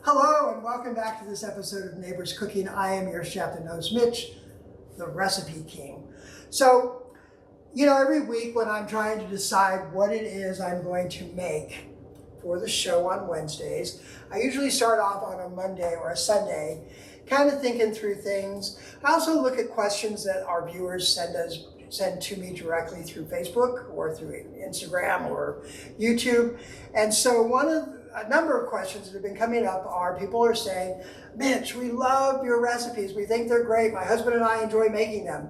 Hello and welcome back to this episode of Neighbors Cooking. I am your chef and host, Mitch, the Recipe King. So, every week when I'm trying to decide what it is I'm going to make for the show on Wednesdays, I usually start off on a Monday or a Sunday, kind of thinking through things. I also look at questions that our viewers send to me directly through Facebook or through Instagram or YouTube. And so a number of questions that have been coming up are people are saying, Mitch, we love your recipes. We think they're great. My husband and I enjoy making them.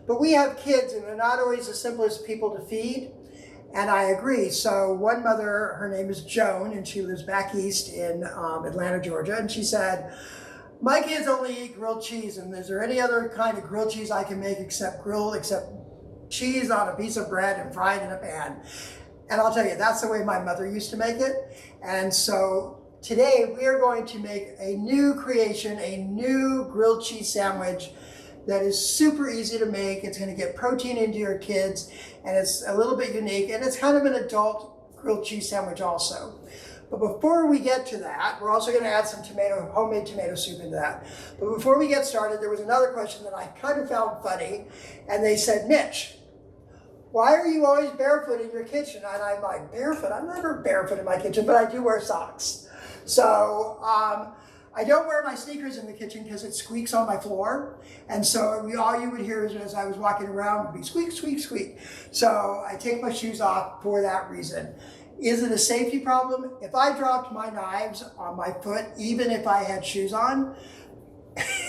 But we have kids and they're not always the simplest people to feed. And I agree. So one mother, her name is Joan, and she lives back east in Atlanta, Georgia. And she said, my kids only eat grilled cheese. And is there any other kind of grilled cheese I can make except cheese on a piece of bread and fried in a pan? And I'll tell you, that's the way my mother used to make it. And so today we are going to make a new creation, a new grilled cheese sandwich that is super easy to make. It's going to get protein into your kids, and it's a little bit unique, and it's kind of an adult grilled cheese sandwich also. But before we get to that, we're also going to add some homemade tomato soup into that. But before we get started, there was another question that I kind of found funny, and they said, Mitch, why are you always barefoot in your kitchen? And I'm like, barefoot? I'm never barefoot in my kitchen, but I do wear socks. So I don't wear my sneakers in the kitchen because it squeaks on my floor. And so all you would hear is, as I was walking around would be squeak, squeak, squeak. So I take my shoes off for that reason. Is it a safety problem? If I dropped my knives on my foot, even if I had shoes on,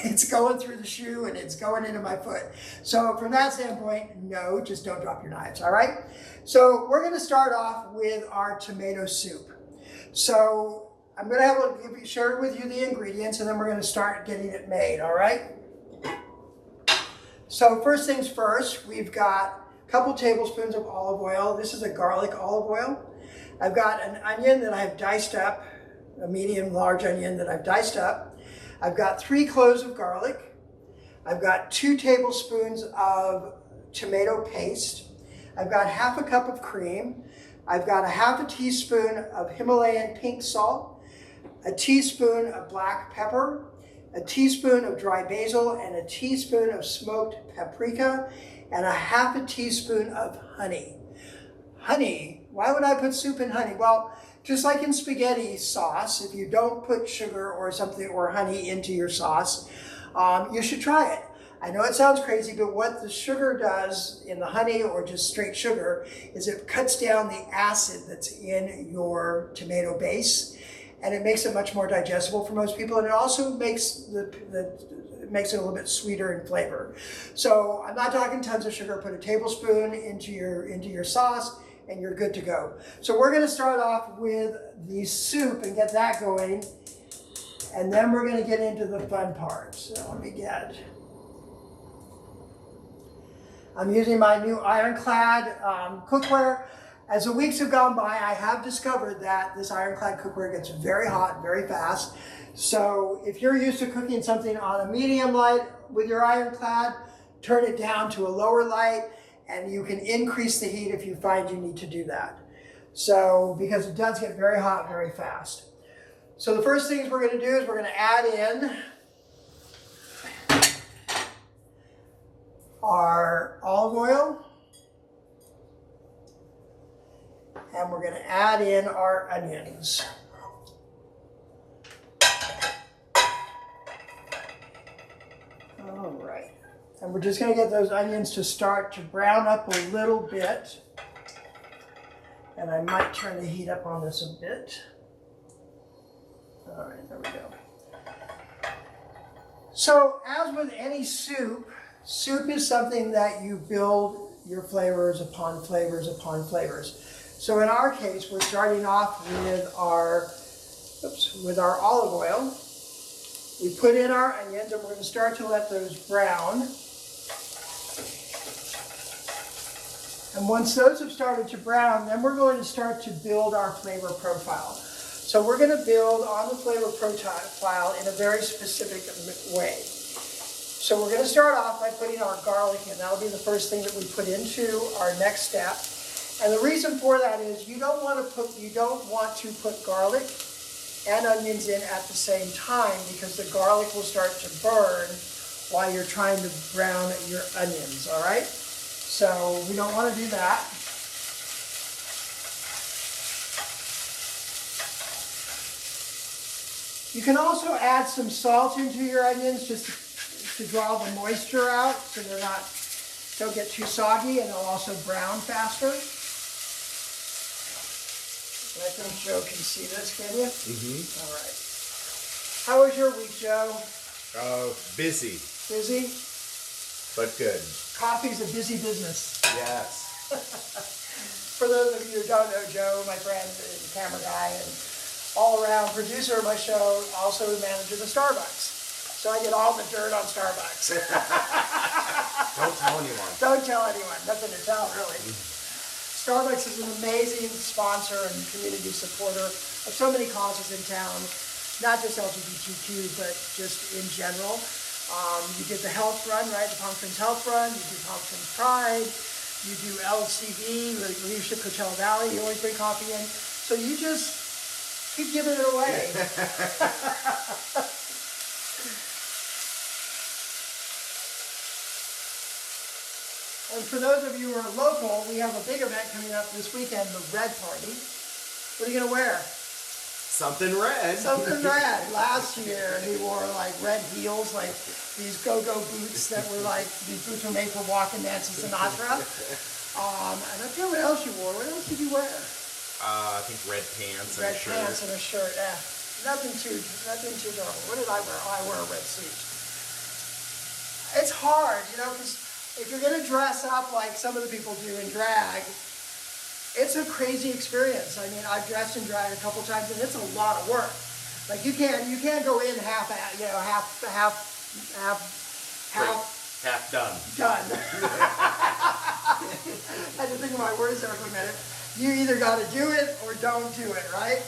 it's going through the shoe and it's going into my foot. So from that standpoint, no, just don't drop your knives, all right? So we're gonna start off with our tomato soup. So I'm gonna share with you the ingredients and then we're gonna start getting it made, all right? So first things first, we've got a couple tablespoons of olive oil. This is a garlic olive oil. I've got an onion that I've diced up, a medium large onion that I've diced up. I've got 3 cloves of garlic. I've got 2 tablespoons of tomato paste. I've got half a cup of cream. I've got a half a teaspoon of Himalayan pink salt, a teaspoon of black pepper, a teaspoon of dry basil, and a teaspoon of smoked paprika, and a half a teaspoon of honey. Honey, why would I put soup in honey? Well, just like in spaghetti sauce, if you don't put sugar or something or honey into your sauce, you should try it. I know it sounds crazy, but what the sugar does in the honey or just straight sugar is it cuts down the acid that's in your tomato base, and it makes it much more digestible for most people, and it also makes it makes it a little bit sweeter in flavor. So I'm not talking tons of sugar. Put a tablespoon into your sauce, and you're good to go. So we're gonna start off with the soup and get that going, and then we're gonna get into the fun part. So let me get, I'm using my new ironclad cookware. As the weeks have gone by, I have discovered that this ironclad cookware gets very hot very fast. So if you're used to cooking something on a medium light with your ironclad, turn it down to a lower light, and you can increase the heat if you find you need to do that. So, because it does get very hot very fast. So the first things we're gonna do is we're gonna add in our olive oil, and we're gonna add in our onions. All right. And we're just going to get those onions to start to brown up a little bit. And I might turn the heat up on this a bit. All right, there we go. So as with any soup, soup is something that you build your flavors upon flavors upon flavors. So in our case, we're starting off with our olive oil. We put in our onions and we're going to start to let those brown. And once those have started to brown, then we're going to start to build our flavor profile. So we're going to build on the flavor profile in a very specific way. So we're going to start off by putting our garlic in. That'll be the first thing that we put into our next step. And the reason for that is you don't want to put garlic and onions in at the same time because the garlic will start to burn while you're trying to brown your onions, all right? So we don't want to do that. You can also add some salt into your onions just to draw the moisture out so don't get too soggy, and they'll also brown faster. I think Joe can see this, can you? Mm-hmm. All right. How was your week, Joe? Busy. Busy? But good. Coffee's a busy business. Yes. For those of you who don't know Joe, my friend and camera guy and all-around producer of my show, also the manager of Starbucks. So I get all the dirt on Starbucks. Don't tell anyone. Don't tell anyone. Nothing to tell, really. Starbucks is an amazing sponsor and community supporter of so many causes in town, not just LGBTQ, but just in general. You did the health run, right? The Palm Springs Health Run. You do Palm Springs Pride. You do LCV, Leadership Coachella Valley. You always bring coffee in. So you just keep giving it away. And for those of you who are local, we have a big event coming up this weekend, the Red Party. What are you going to wear? Something red. Something red. Last year, he wore like red heels, like these go-go boots that were like, these boots were made for walking Nancy Sinatra. And I forget what else you wore. What else did you wear? I think red pants and a shirt. Red pants and a shirt. Nothing too durable. What did I wear? Oh, I wore a red suit. It's hard, because if you're going to dress up like some of the people do in drag, it's a crazy experience. I mean, I've dressed in drag a couple times, and it's a lot of work. Like you can't go in half done. I had to think of my words there for a minute. You either got to do it or don't do it, right?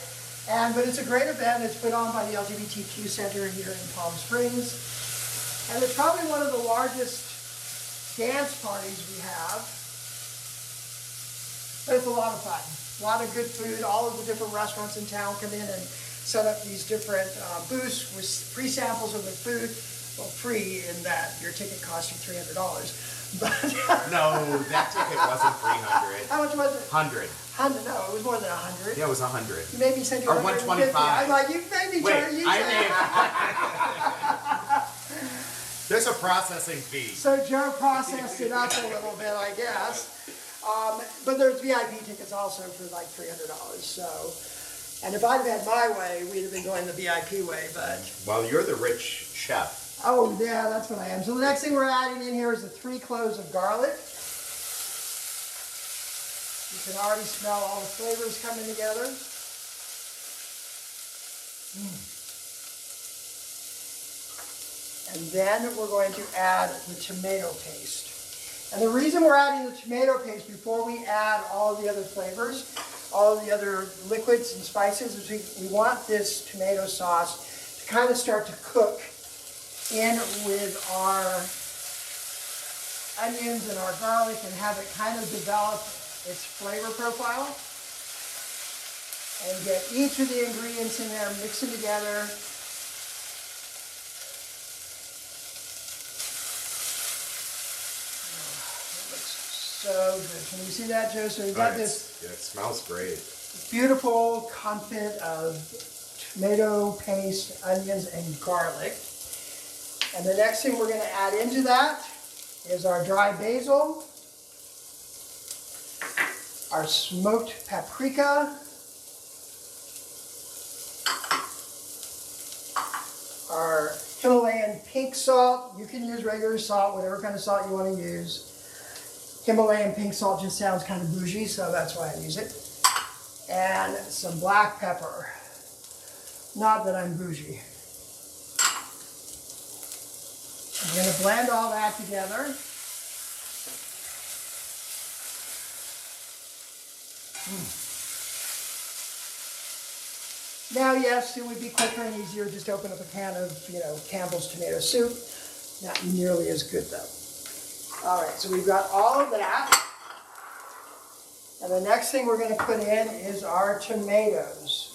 But it's a great event. It's put on by the LGBTQ Center here in Palm Springs, and it's probably one of the largest dance parties we have, but it's a lot of fun. A lot of good food. All of the different restaurants in town come in and set up these different booths with free samples of the food. Well, free in that your ticket costs you $300. But no, that ticket wasn't $300. How much was it? $100. No, it was more than $100. Yeah, it was $100. You made me send you or $150. $125. I'm like, you made me Wait, turn you. There's a processing fee. So Joe processed it up a little bit, I guess. But there's VIP tickets also for like $300. So, and if I'd have had my way, we'd have been going the VIP way. But well, you're the rich chef. Oh yeah, that's what I am. So the next thing we're adding in here is the 3 cloves of garlic. You can already smell all the flavors coming together. And then we're going to add the tomato paste. And the reason we're adding the tomato paste before we add all of the other flavors, all of the other liquids and spices, is we want this tomato sauce to kind of start to cook in with our onions and our garlic and have it kind of develop its flavor profile. And get each of the ingredients in there, mix them together. So good. Can you see that, Joe? So we've got this. Yeah, it smells great. Beautiful confit of tomato paste, onions, and garlic. And the next thing we're going to add into that is our dry basil, our smoked paprika, our Himalayan pink salt. You can use regular salt, whatever kind of salt you want to use. Himalayan pink salt just sounds kind of bougie, so that's why I use it. And some black pepper. Not that I'm bougie. I'm going to blend all that together. Now, yes, it would be quicker and easier just to open up a can of, Campbell's tomato soup. Not nearly as good, though. All right, so we've got all of that. And the next thing we're going to put in is our tomatoes.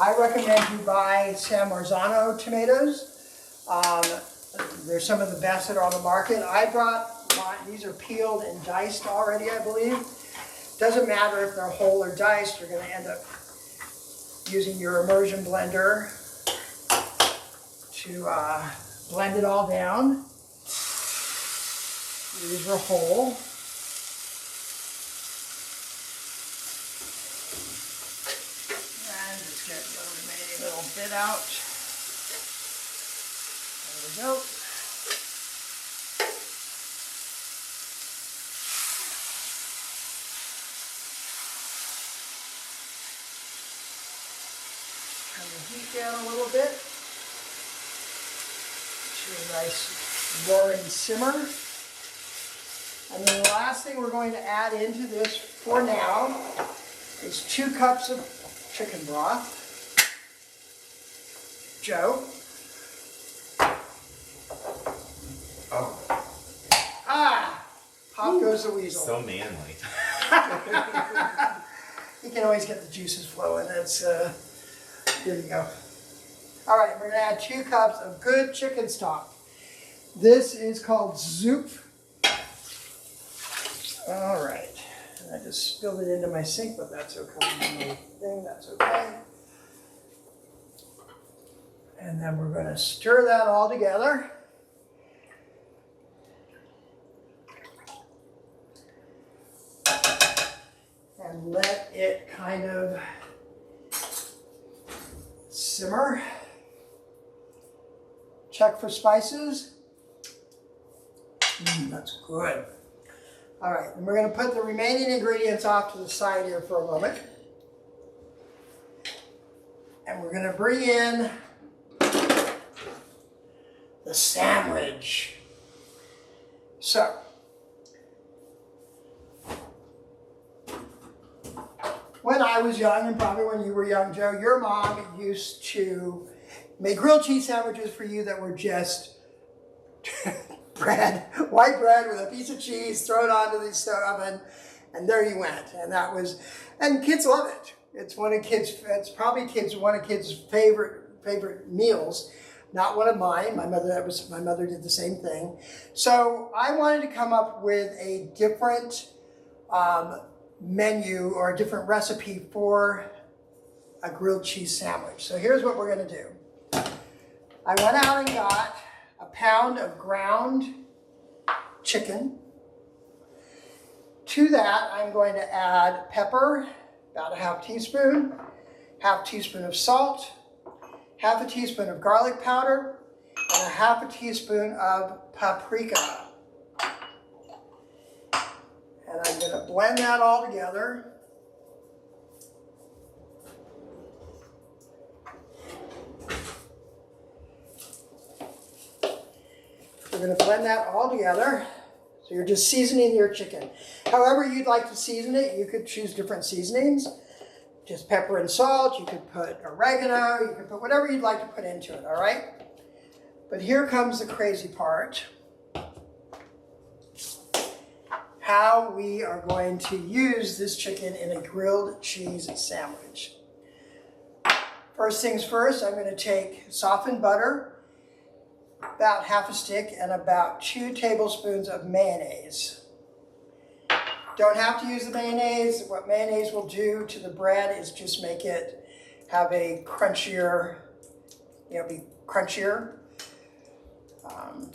I recommend you buy San Marzano tomatoes. They're some of the best that are on the market. I brought mine. These are peeled and diced already, I believe. Doesn't matter if they're whole or diced. You're going to end up using your immersion blender to blend it all down. These are whole. And just get the remaining little bit out. There we go. Turn the heat down a little bit to a nice roaring simmer. And then the last thing we're going to add into this for now is 2 cups of chicken broth. Joe. Oh, Ah! Pop goes the weasel. so manly. You can always get the juices flowing. That's, here you go. All right, we're gonna add 2 cups of good chicken stock. This is called soup. All right, I just spilled it into my sink, but that's okay. That's okay. And then we're gonna stir that all together. And let it kind of simmer. Check for spices. That's good. All right, and we're going to put the remaining ingredients off to the side here for a moment. And we're going to bring in the sandwich. So, when I was young, and probably when you were young, Joe, your mom used to make grilled cheese sandwiches for you that were just bread, white bread with a piece of cheese thrown onto the oven, and there you went. And that was, and kids love it. It's one of kids. It's probably one of kids' favorite meals. Not one of mine. My mother did the same thing. So I wanted to come up with a different menu or a different recipe for a grilled cheese sandwich. So here's what we're going to do. I went out and got a pound of ground chicken. To that, I'm going to add pepper, about a half teaspoon of salt, half a teaspoon of garlic powder, and a half a teaspoon of paprika. And I'm going to blend that all together. We're going to blend that all together. So you're just seasoning your chicken. However you'd like to season it, you could choose different seasonings. Just pepper and salt. You could put oregano. You could put whatever you'd like to put into it, all right? But here comes the crazy part. How we are going to use this chicken in a grilled cheese sandwich. First things first, I'm going to take softened butter, about half a stick, and about 2 tablespoons of mayonnaise. Don't have to use the mayonnaise. What mayonnaise will do to the bread is just make it have a crunchier, be crunchier,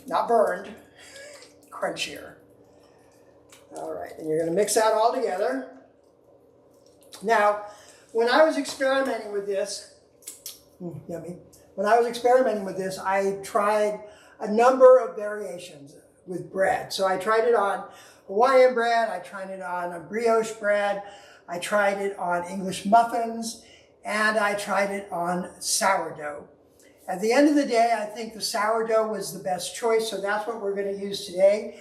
not burned, crunchier. All right, and you're going to mix that all together. Now, when I was experimenting with this, yummy. When I was experimenting with this, I tried a number of variations with bread. So I tried it on Hawaiian bread, I tried it on a brioche bread, I tried it on English muffins, and I tried it on sourdough. At the end of the day, I think the sourdough was the best choice, so that's what we're going to use today.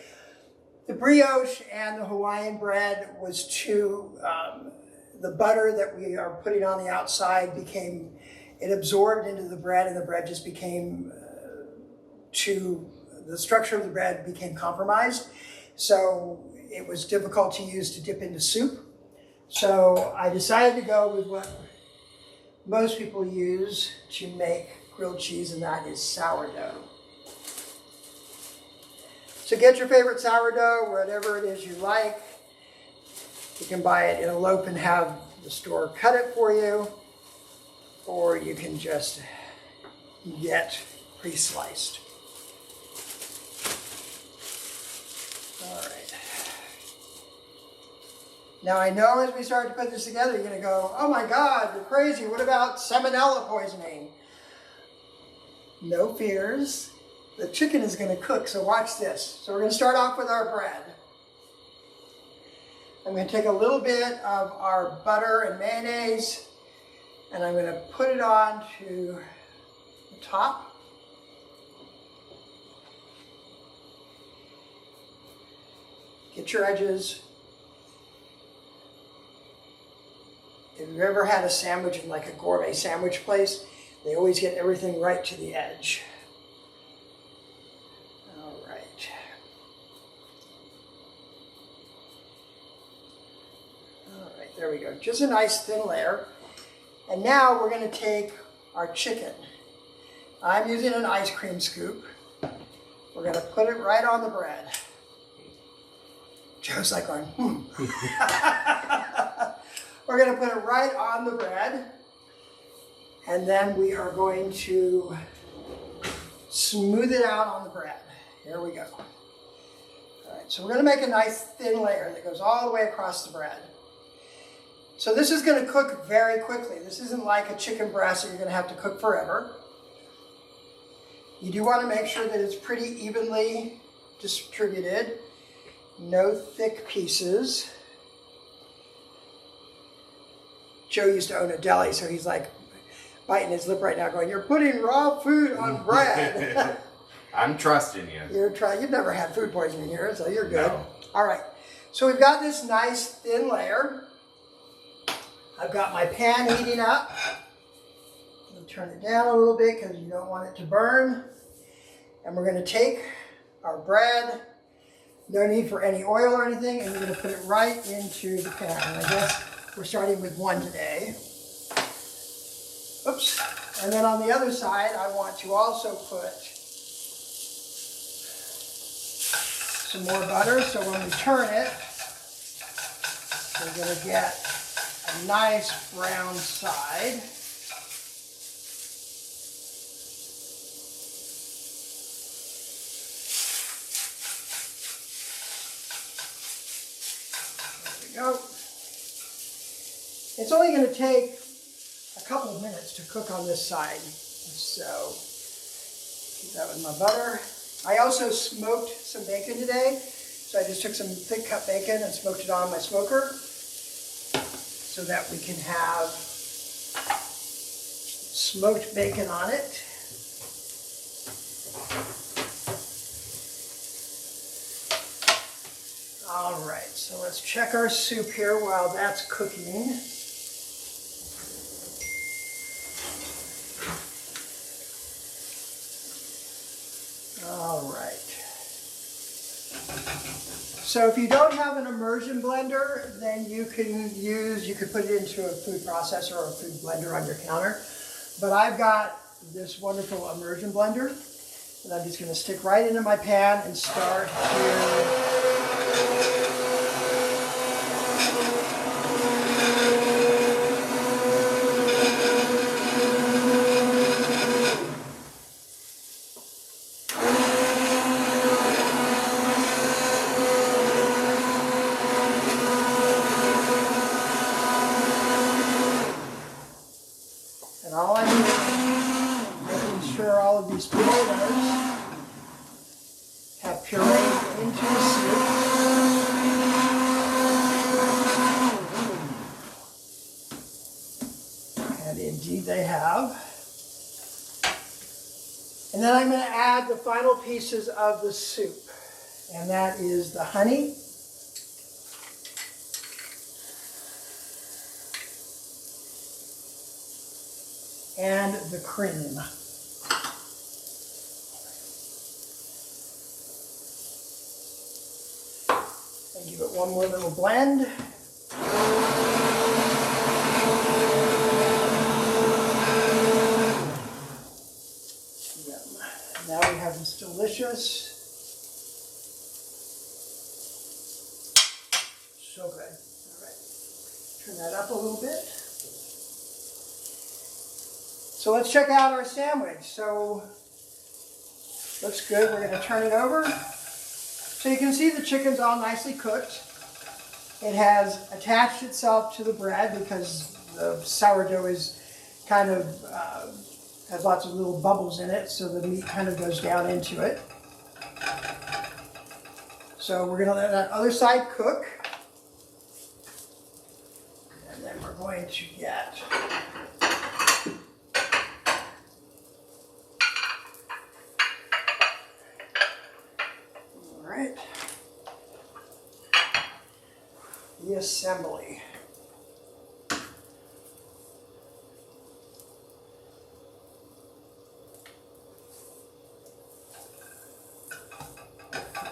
The brioche and the Hawaiian bread was the butter that we are putting on the outside it absorbed into the bread, and the bread just became the structure of the bread became compromised. So it was difficult to use to dip into soup. So I decided to go with what most people use to make grilled cheese, and that is sourdough. So get your favorite sourdough, whatever it is you like. You can buy it in a loaf and have the store cut it for you, or you can just get pre-sliced. All right. Now I know as we start to put this together, you're gonna go, oh my God, you're crazy. What about salmonella poisoning? No fears. The chicken is gonna cook, so watch this. So we're gonna start off with our bread. I'm gonna take a little bit of our butter and mayonnaise, and I'm gonna put it on to the top. Get your edges. If you've ever had a sandwich in like a gourmet sandwich place, they always get everything right to the edge. All right. All right, there we go. Just a nice thin layer. And now we're going to take our chicken. I'm using an ice cream scoop. We're going to put it right on the bread. Joe's like going, We're going to put it right on the bread, and then we are going to smooth it out on the bread. Here we go. All right, so we're going to make a nice thin layer that goes all the way across the bread. So this is going to cook very quickly. This isn't like a chicken breast that you're going to have to cook forever. You do want to make sure that it's pretty evenly distributed. No thick pieces. Joe used to own a deli, so he's like biting his lip right now going, you're putting raw food on bread. I'm trusting you. You've never had food poisoning here, so you're good. No. All right, so we've got this nice thin layer. I've got my pan heating up. I'll turn it down a little bit because you don't want it to burn. And we're going to take our bread. No need for any oil or anything, and you're going to put it right into the pan. And I guess we're starting with one today. Oops. And then on the other side, I want to also put some more butter. So when we turn it, we're going to get a nice brown side. Go. It's only going to take a couple of minutes to cook on this side, so keep that with my butter. I also smoked some bacon today, so I just took some thick cut bacon and smoked it on my smoker so that we can have smoked bacon on it. All right, so let's check our soup here while that's cooking. All right. So if you don't have an immersion blender, then you could put it into a food processor or a food blender on your counter. But I've got this wonderful immersion blender that I'm just going to stick right into my pan and start to have pureed into the soup. And indeed they have. And then I'm going to add the final pieces of the soup. And that is the honey. And the cream. And give it one more little blend. delicious. So good. All right. Turn that up a little bit. So let's check out our sandwich. So looks good. We're going to turn it over. So you can see the chicken's all nicely cooked. It has attached itself to the bread because the sourdough is kind of has lots of little bubbles in it, so the meat kind of goes down into it. So we're going to let that other side cook. And then we're going to get the assembly.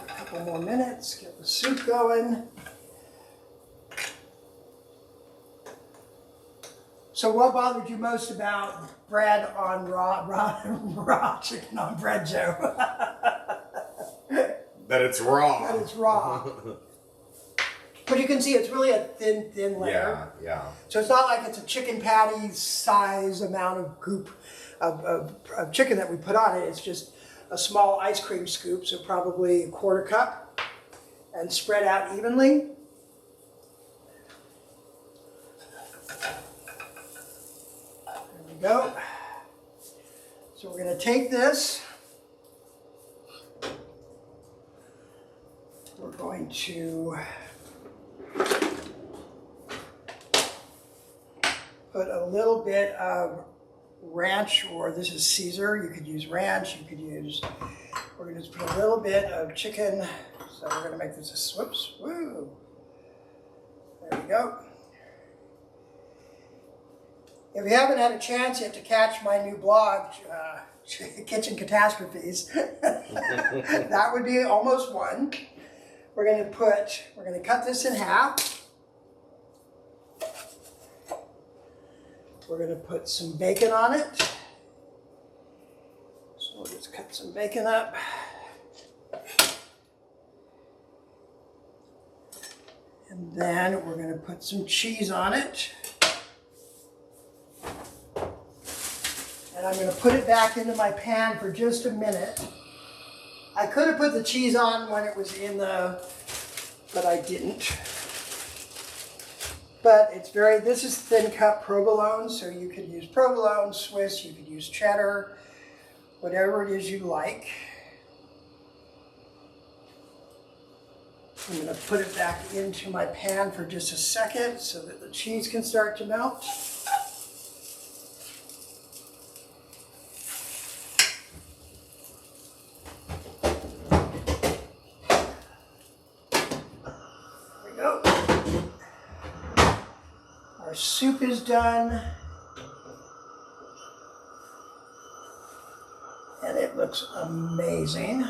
A couple more minutes, get the soup going. So what bothered you most about bread on raw chicken on bread, Joe? That it's raw. That it's raw. But you can see it's really a thin layer. Yeah, yeah. So it's not like it's a chicken patty size amount of goop of chicken that we put on it. It's just a small ice cream scoop, so probably a quarter cup, and spread out evenly. There we go. So we're going to take this. We're going to put a little bit of ranch, or this is Caesar. You could use ranch, you could use, we're going to put a little bit of chicken. So we're going to make this a, whoops, woo. There we go. If you haven't had a chance yet to catch my new blog, Kitchen Catastrophes, that would be almost one. We're going to cut this in half. We're going to put some bacon on it. So we'll just cut some bacon up. And then we're going to put some cheese on it. And I'm going to put it back into my pan for just a minute. I could have put the cheese on when it was in but I didn't. But it's this is thin cut provolone, so you could use provolone, Swiss, you could use cheddar, whatever it is you like. I'm going to put it back into my pan for just a second so that the cheese can start to melt. Soup is done, and it looks amazing.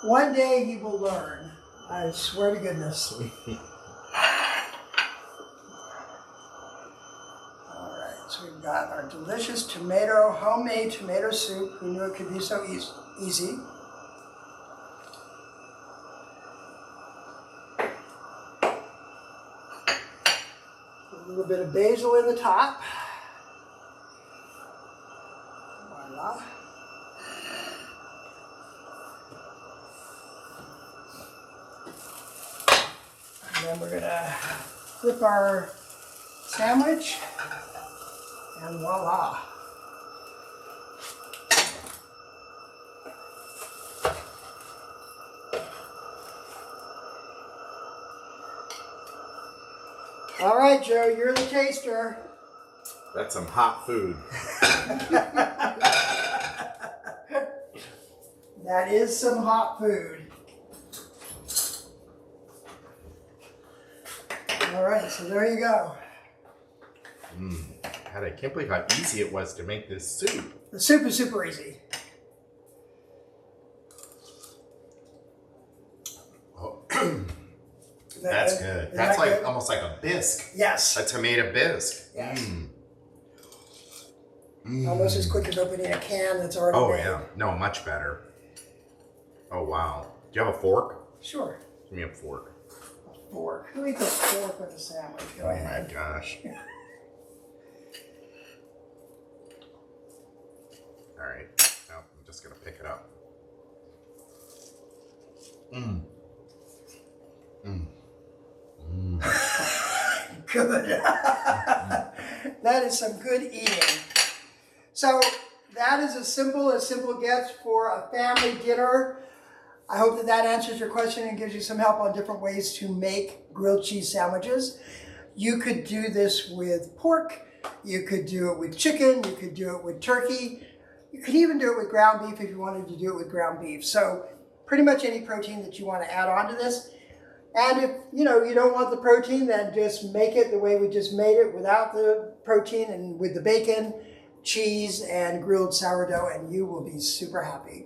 One day he will learn, I swear to goodness. So we've got our delicious homemade tomato soup. Who knew it could be so easy? A little bit of basil in the top. Voila. And then we're going to flip our sandwich. And voila. All right, Joe, you're the taster. That's some hot food. That is some hot food. All right, so there you go. God, I can't believe how easy it was to make this soup. The soup is super easy. Oh. That's good. Is That's that like good? almost like a bisque. Yes. A tomato bisque. Yes. Mm. Almost as quick as opening a can that's already Oh made. yeah. No, much better. Oh wow. Do you have a fork? Sure. Give me a fork. A fork. Who eats a fork with a sandwich? Go Oh ahead. my gosh. All right. Now I'm just gonna pick it up. Mmm. Mmm. Mmm. Good. That is some good eating. So that is as simple gets for a family dinner. I hope that answers your question and gives you some help on different ways to make grilled cheese sandwiches. You could do this with pork. You could do it with chicken. You could do it with turkey. You could even do it with ground beef if you wanted to do it with ground beef. So pretty much any protein that you want to add on to this. And if you don't want the protein, then just make it the way we just made it without the protein and with the bacon, cheese, and grilled sourdough, and you will be super happy.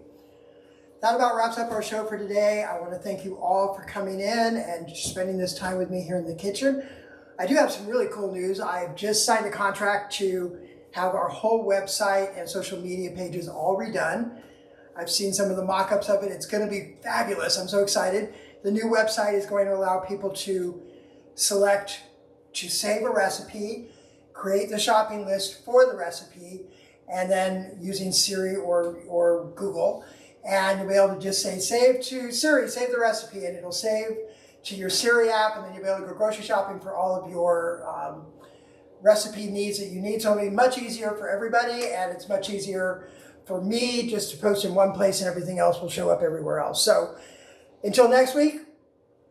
That about wraps up our show for today. I want to thank you all for coming in and spending this time with me here in the kitchen. I do have some really cool news. I've just signed a contract to have our whole website and social media pages all redone. I've seen some of the mock-ups of it. It's going to be fabulous. I'm so excited. The new website is going to allow people to select to save a recipe, create the shopping list for the recipe, and then using Siri or Google. And you'll be able to just say, save to Siri, save the recipe, and it'll save to your Siri app, and then you'll be able to go grocery shopping for all of your recipe needs that you need. So it'll be much easier for everybody, and it's much easier for me just to post in one place and everything else will show up everywhere else. So until next week,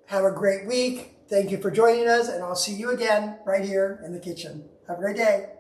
have a great week. Thank you for joining us, and I'll see you again right here in the kitchen. Have a great day.